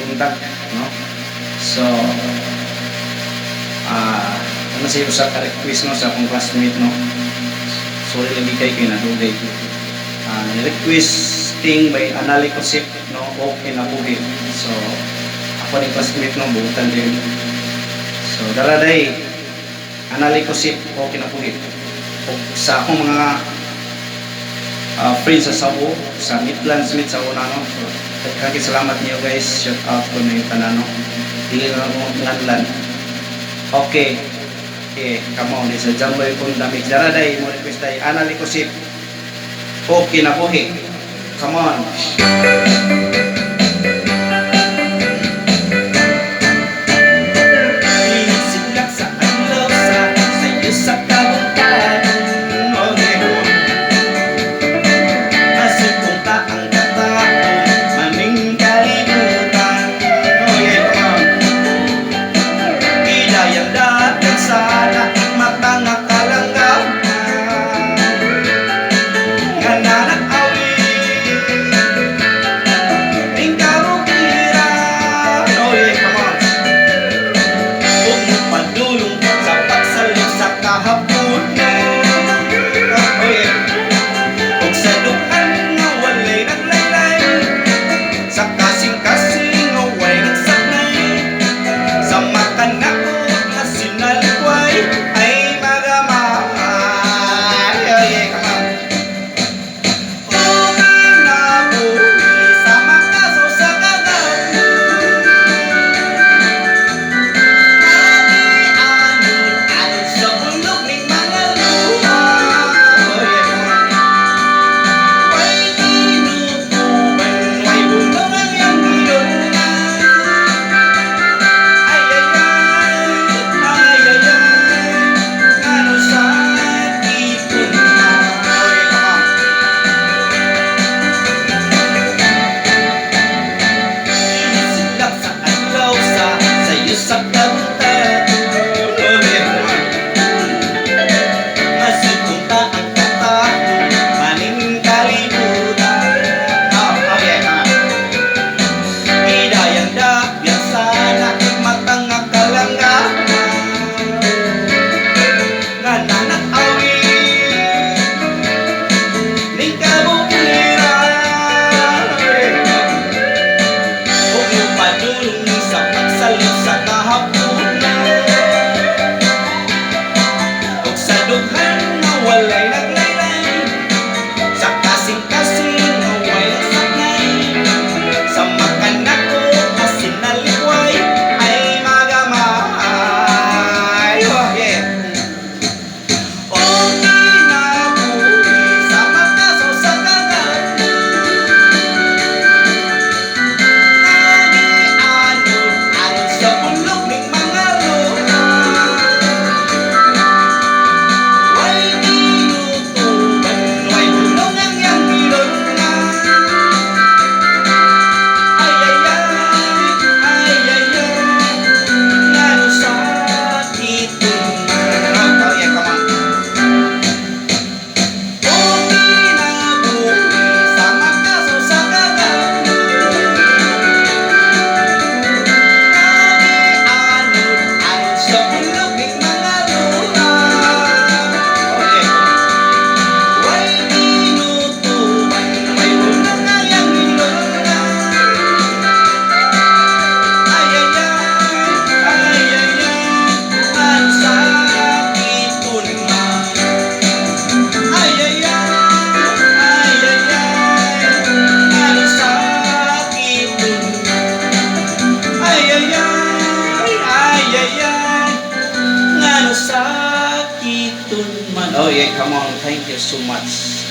buntag, no? So ano sa usa ka request, no, sa akong classmate, no? Sorry lagi kay kinadugay. Requesting by Anali Kusip, no, o kinabuhi. So ako ni classmate, no, buutan din. So daladay Anali Kusip o kinabuhi. O sa akong mga friends sa Sabu, sa Midlands Smith sa una, no. So kaki salamat niyo guys, shout out ko na yung tanano. Dili na mo nganlan. Okay, come on, sa Jamboy kung damig daraday mo request ay Anali Kusip o kinabuhi. Come on. Sinisigla sa adlaw sa sayo sa kabungtan. Masipong taang kataon, maning kalimutan. Idayang dagat sana matang kalanggap na. Ngananak Oh yeah, come on, thank you so much.